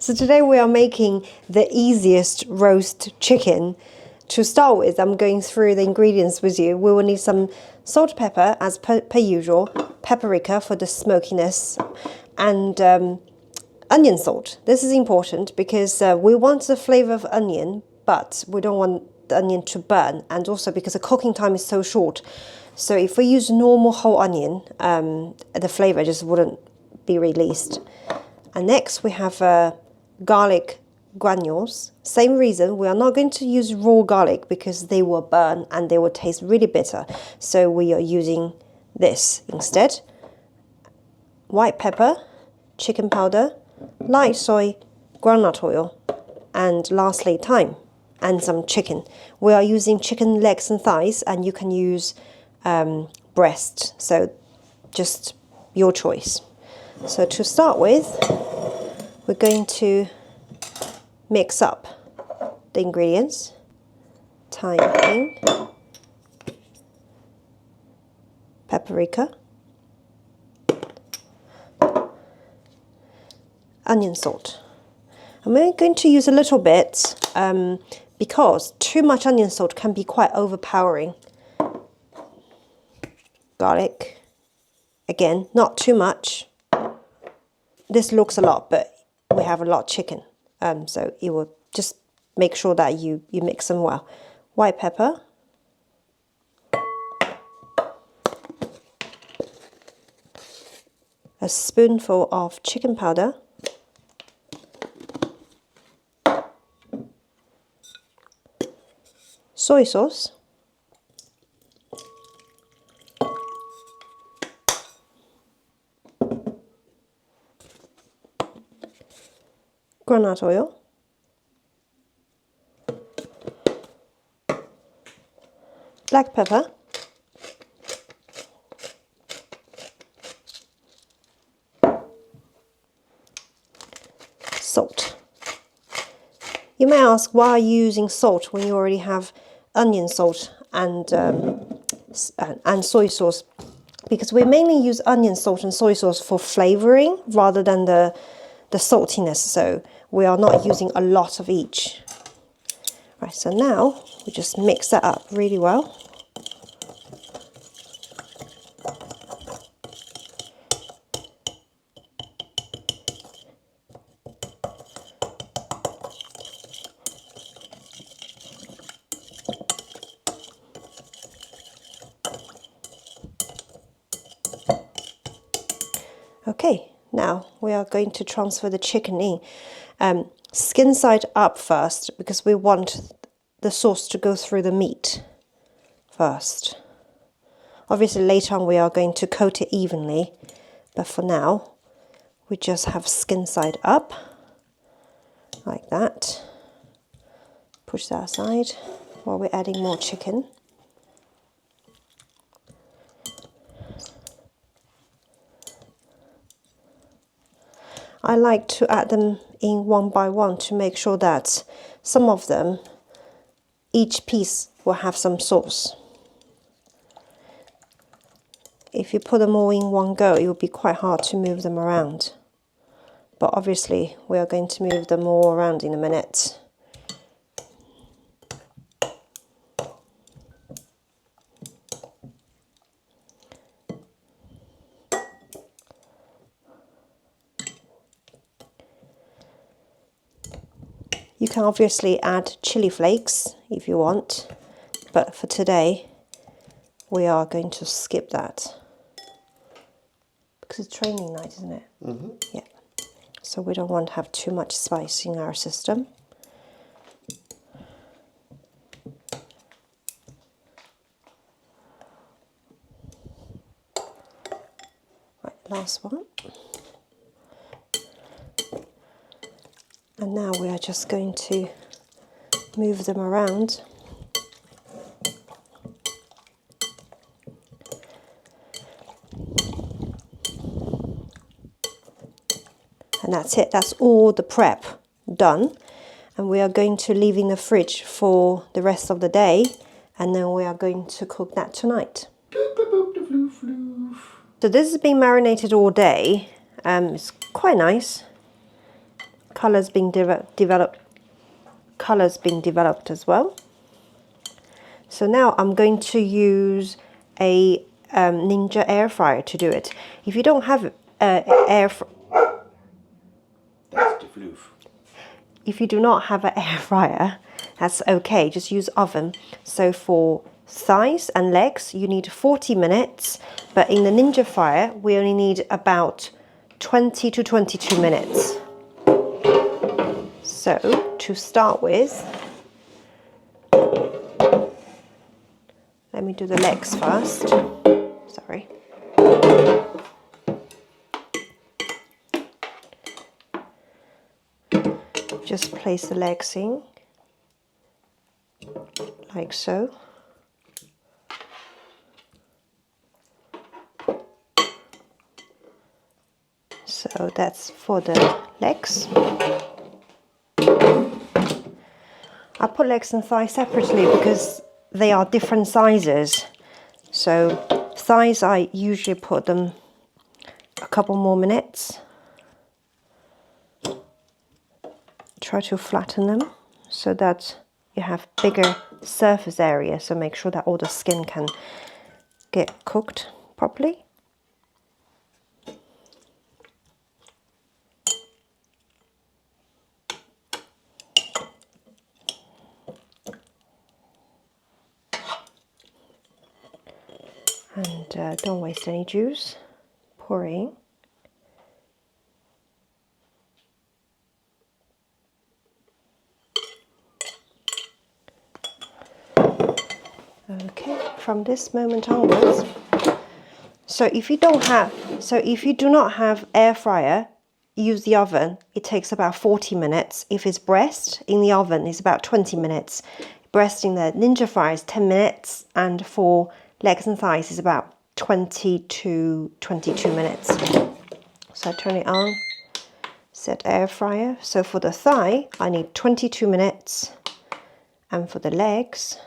So today we are making the easiest roast chicken. To start with, I'm going through the ingredients with you. We will need some salt, pepper, as per usual, paprika for the smokiness, and onion salt. This is important because we want the flavor of onion, but we don't want the onion to burn, and also because the cooking time is so short. So if we use normal whole onion, the flavor just wouldn't be released. And next we have garlic granules. Same reason, we are not going to use raw garlic because they will burn and they will taste really bitter. So we are using this instead. White pepper, chicken powder, light soy, groundnut oil, and lastly thyme and some chicken. We are using chicken legs and thighs, and you can use breast, so just your choice. So to start with, we're going to mix up the ingredients. Thyme in, paprika, onion salt. I'm going to use a little bit because too much onion salt can be quite overpowering. Garlic, again, not too much. This looks a lot, but we have a lot of chicken, so it will just make sure that you mix them well. White pepper, a spoonful of chicken powder, soy sauce, groundnut oil, black pepper, salt. You may ask, why are you using salt when you already have onion salt and soy sauce? Because we mainly use onion salt and soy sauce for flavoring rather than the saltiness, so we are not using a lot of each. Right, so now we just mix that up really well. Okay, now we are going to transfer the chicken in. Skin side up first, because we want the sauce to go through the meat first. Obviously later on we are going to coat it evenly, but for now we just have skin side up, like that. Push that aside while we're adding more chicken. I like to add them in one by one to make sure that some of them, each piece will have some sauce. If you put them all in one go, it will be quite hard to move them around. But obviously we are going to move them all around in a minute. You can obviously add chili flakes if you want, but for today we are going to skip that because it's training night, isn't it? Mm-hmm. Yeah. So we don't want to have too much spice in our system. Right, last one. And now we are just going to move them around. And that's it, that's all the prep done. And we are going to leave in the fridge for the rest of the day, and then we are going to cook that tonight. So this has been marinated all day. It's quite nice. Colors being developed as well. So now I'm going to use a Ninja air fryer to do it. If you don't have if you do not have an air fryer, that's okay, just use oven. So for thighs and legs you need 40 minutes, but in the Ninja fryer we only need about 20 to 22 minutes. So to start with, let me do the legs first. Sorry. Just place the legs in, like so. So that's for the legs. I put legs and thighs separately because they are different sizes. So thighs, I usually put them a couple more minutes. Try to flatten them so that you have bigger surface area, so make sure that all the skin can get cooked properly. And don't waste any juice. Pour in. Okay, from this moment onwards. So if you do not have air fryer, use the oven. It takes about 40 minutes. If it's breast, in the oven it's about 20 minutes. Breast in the Ninja fryer is 10 minutes, and for legs and thighs is about 20 to 22 minutes. So I turn it on, set air fryer. So for the thigh, I need 22 minutes, and for the legs,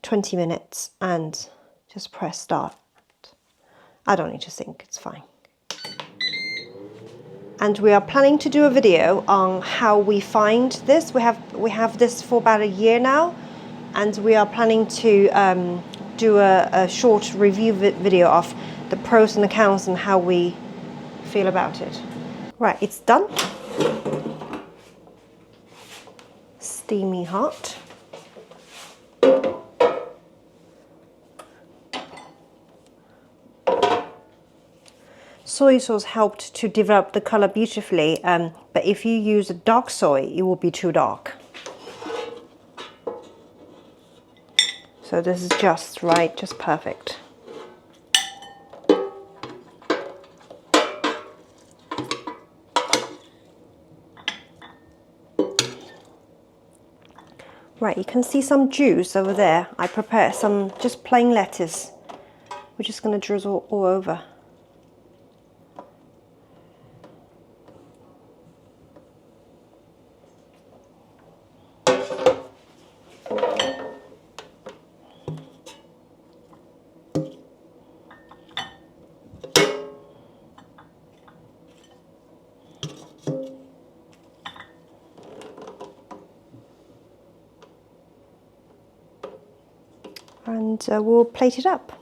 20 minutes, and just press start. I don't need to think, it's fine. And we are planning to do a video on how we find this. We have this for about a year now, and we are planning to do a short review video of the pros and the cons and how we feel about it. Right, it's done. Steamy hot. Soy sauce helped to develop the color beautifully, but if you use a dark soy, it will be too dark. So this is just right, just perfect. Right, you can see some juice over there. I prepared some just plain lettuce. We're just going to drizzle all over. And we'll plate it up.